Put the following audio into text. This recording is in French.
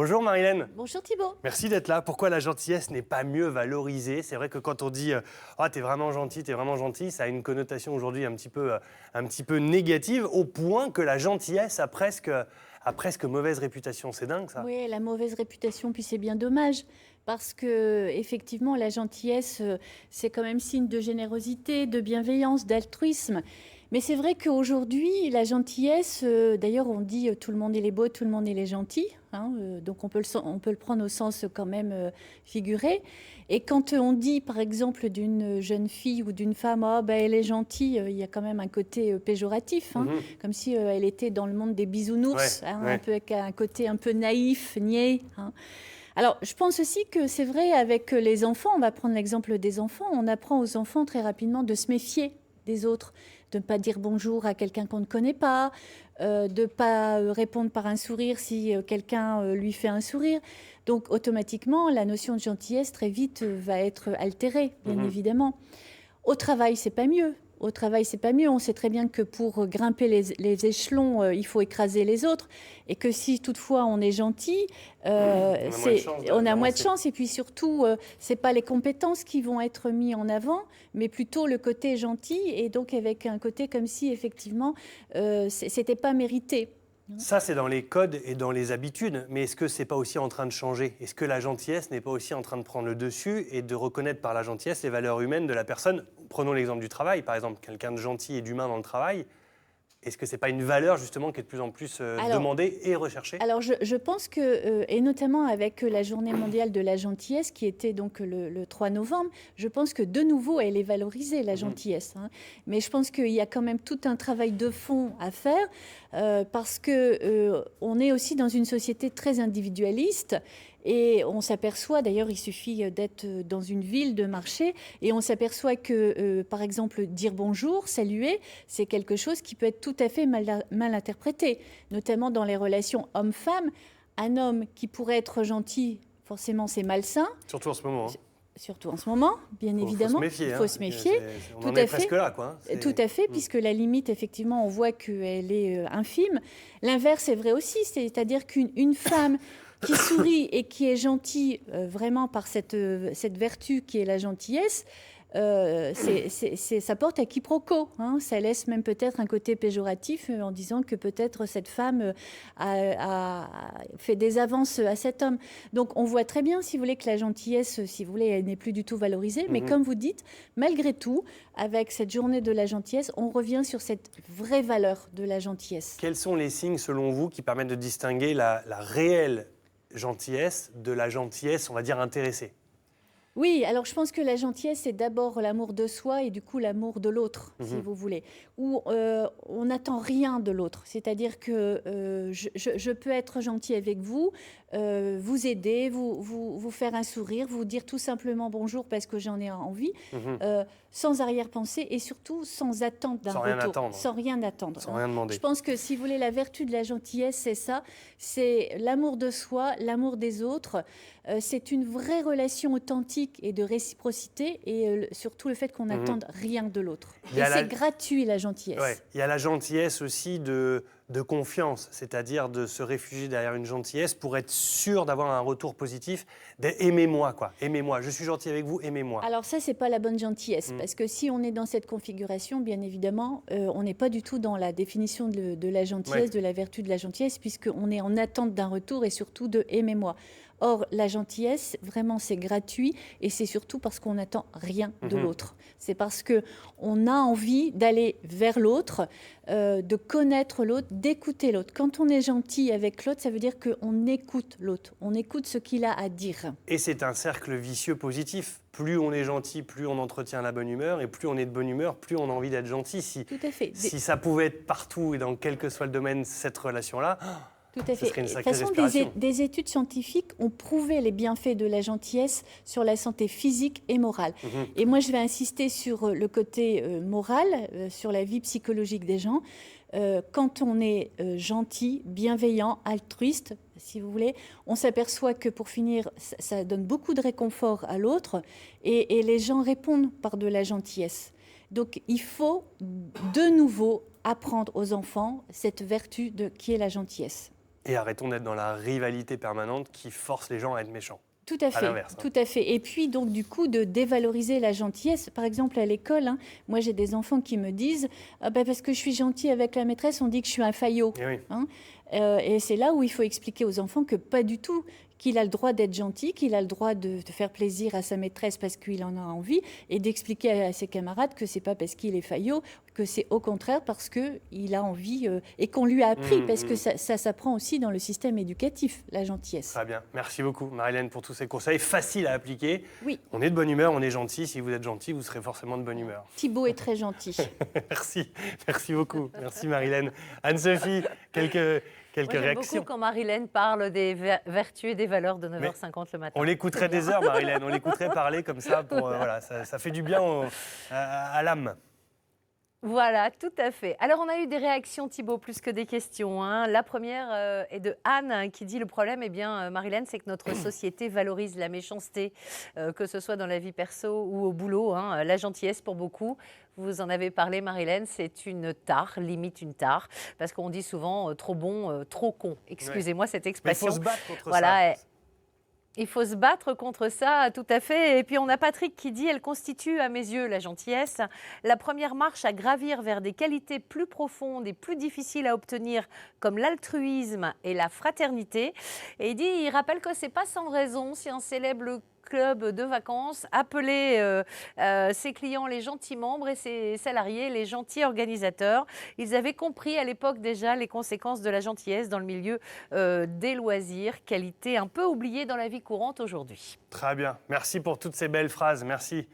Bonjour Marilène. Bonjour Thibaut. Merci d'être là. Pourquoi la gentillesse n'est pas mieux valorisée? C'est vrai que quand on dit ah, t'es vraiment gentil, ça a une connotation aujourd'hui un petit peu négative, au point que la gentillesse a presque mauvaise réputation. C'est dingue ça. Oui, la mauvaise réputation, puis c'est bien dommage, parce que effectivement, la gentillesse, c'est quand même signe de générosité, de bienveillance, d'altruisme. Mais c'est vrai qu'aujourd'hui, la gentillesse, d'ailleurs on dit tout le monde il est beau, tout le monde il est gentil, hein, donc on peut le prendre au sens quand même figuré. Et quand on dit par exemple d'une jeune fille ou d'une femme, ah, ben, elle est gentille, il y a quand même un côté péjoratif, hein, comme si elle était dans le monde des bisounours, Ouais, hein, ouais. un peu, avec un côté un peu naïf, niais, hein. Alors, je pense aussi que c'est vrai avec les enfants, on va prendre l'exemple des enfants, on apprend aux enfants très rapidement de se méfier des autres, de ne pas dire bonjour à quelqu'un qu'on ne connaît pas, de ne pas répondre par un sourire si quelqu'un lui fait un sourire. Donc, automatiquement, la notion de gentillesse, très vite, va être altérée, bien évidemment. Au travail, c'est pas mieux. Au travail, c'est pas mieux. On sait très bien que pour grimper les échelons, il faut écraser les autres. Et que si toutefois on est gentil, on a moins de chance. Et puis surtout, c'est pas les compétences qui vont être mises en avant, mais plutôt le côté gentil. Et donc avec un côté comme si effectivement, c'était pas mérité. Ça, c'est dans les codes et dans les habitudes, mais est-ce que c'est pas aussi en train de changer? Est-ce que la gentillesse n'est pas aussi en train de prendre le dessus et de reconnaître par la gentillesse les valeurs humaines de la personne? Prenons l'exemple du travail, par exemple, quelqu'un de gentil et d'humain dans le travail. Est-ce que c'est pas une valeur justement qui est de plus en plus demandée et recherchée? Alors je pense que, et notamment avec la journée mondiale de la gentillesse qui était donc le 3 novembre, je pense que de nouveau elle est valorisée, la gentillesse, hein. Mais je pense qu'il y a quand même tout un travail de fond à faire parce qu'on est aussi dans une société très individualiste. Et on s'aperçoit, d'ailleurs, il suffit d'être dans une ville, de marcher, et on s'aperçoit que, par exemple, dire bonjour, saluer, c'est quelque chose qui peut être tout à fait mal interprété, notamment dans les relations homme-femme. Un homme qui pourrait être gentil, forcément, c'est malsain. Surtout en ce moment. Hein. Surtout en ce moment, bien évidemment. Il faut se méfier. On en est presque là, quoi. Tout à fait, puisque la limite, effectivement, on voit qu'elle est infime. L'inverse est vrai aussi, c'est-à-dire qu'une femme qui sourit et qui est gentille vraiment par cette vertu qui est la gentillesse, ça porte à quiproquo, hein. Ça laisse même peut-être un côté péjoratif en disant que peut-être cette femme a fait des avances à cet homme. Donc on voit très bien, si vous voulez, que la gentillesse, si vous voulez, elle n'est plus du tout valorisée. Mais comme vous dites, malgré tout, avec cette journée de la gentillesse, on revient sur cette vraie valeur de la gentillesse. Quels sont les signes, selon vous, qui permettent de distinguer la réelle gentillesse de la gentillesse, on va dire, intéressée? Oui, alors je pense que la gentillesse, c'est d'abord l'amour de soi et du coup l'amour de l'autre, si vous voulez, où on n'attend rien de l'autre. C'est-à-dire que je peux être gentil avec vous, vous aider, vous faire un sourire, vous dire tout simplement bonjour parce que j'en ai envie, sans arrière-pensée et surtout sans attente d'un retour. Sans rien attendre. Sans rien demander. Je pense que si vous voulez, la vertu de la gentillesse, c'est ça, c'est l'amour de soi, l'amour des autres. C'est une vraie relation authentique et de réciprocité et surtout le fait qu'on n'attende rien de l'autre. Et c'est gratuit, la gentillesse. Ouais. Il y a la gentillesse aussi de confiance, c'est-à-dire de se réfugier derrière une gentillesse pour être sûr d'avoir un retour positif. Aimez-moi, quoi. Aimez-moi. Je suis gentil avec vous, aimez-moi. Alors ça, c'est pas la bonne gentillesse, parce que si on est dans cette configuration, bien évidemment, on n'est pas du tout dans la définition de la gentillesse, de la vertu de la gentillesse, puisqu'on est en attente d'un retour et surtout de aimez-moi. Or, la gentillesse, vraiment, c'est gratuit et c'est surtout parce qu'on n'attend rien de l'autre. C'est parce qu'on a envie d'aller vers l'autre, de connaître l'autre, d'écouter l'autre. Quand on est gentil avec l'autre, ça veut dire qu'on écoute l'autre, on écoute ce qu'il a à dire. Et c'est un cercle vicieux positif. Plus on est gentil, plus on entretient la bonne humeur, et plus on est de bonne humeur, plus on a envie d'être gentil. Tout à fait. Si ça pouvait être partout et dans quel que soit le domaine, cette relation-là... Tout à fait. Ce serait une De toute sacrée façon, respiration. des études scientifiques ont prouvé les bienfaits de la gentillesse sur la santé physique et morale. Et moi, je vais insister sur le côté moral, sur la vie psychologique des gens. Quand on est gentil, bienveillant, altruiste, si vous voulez, on s'aperçoit que pour finir, ça donne beaucoup de réconfort à l'autre et les gens répondent par de la gentillesse. Donc, il faut de nouveau apprendre aux enfants cette vertu qui est la gentillesse. Et arrêtons d'être dans la rivalité permanente qui force les gens à être méchants. Tout à fait, l'inverse, hein. tout à fait. Et puis, donc, du coup, de dévaloriser la gentillesse. Par exemple, à l'école, hein, moi, j'ai des enfants qui me disent ah, bah, parce que je suis gentil avec la maîtresse, on dit que je suis un faillot. Et oui. Hein. Et c'est là où il faut expliquer aux enfants que pas du tout, qu'il a le droit d'être gentil, qu'il a le droit de faire plaisir à sa maîtresse parce qu'il en a envie, et d'expliquer à ses camarades que c'est pas parce qu'il est faillot, que c'est au contraire parce qu'il a envie et qu'on lui a appris, parce que ça s'apprend aussi dans le système éducatif, la gentillesse. Très bien. Merci beaucoup, Marie-Hélène, pour tous ces conseils faciles à appliquer. Oui. On est de bonne humeur, on est gentil. Si vous êtes gentil, vous serez forcément de bonne humeur. Thibaut est très gentil. Merci beaucoup. Merci, Marie-Hélène. Anne-Sophie, quelques Moi, j'aime réactions. beaucoup quand Marie-Hélène parle des vertus et des valeurs de 9h50 le matin. On l'écouterait des heures, Marie-Hélène. On l'écouterait parler comme ça. Voilà, ça fait du bien à l'âme. Voilà, tout à fait. Alors, on a eu des réactions, Thibaut, plus que des questions, hein. La première est de Anne qui dit le problème, Marie-Hélène, c'est que notre société valorise la méchanceté, que ce soit dans la vie perso ou au boulot, hein. La gentillesse pour beaucoup. Vous en avez parlé, Marie-Hélène, c'est une tare, limite une tare, parce qu'on dit souvent trop bon, trop con. Excusez-moi cette Mais il expression. faut se battre contre Voilà, ça. il faut se battre contre ça, tout à fait. Et puis on a Patrick qui dit « Elle constitue à mes yeux, la gentillesse, la première marche à gravir vers des qualités plus profondes et plus difficiles à obtenir, comme l'altruisme et la fraternité. » Et il rappelle que ce n'est pas sans raison si on célèbre le club de vacances, appeler ses clients les gentils membres et ses salariés les gentils organisateurs. Ils avaient compris à l'époque déjà les conséquences de la gentillesse dans le milieu des loisirs, qualité un peu oubliée dans la vie courante aujourd'hui. Très bien. Merci pour toutes ces belles phrases. Merci.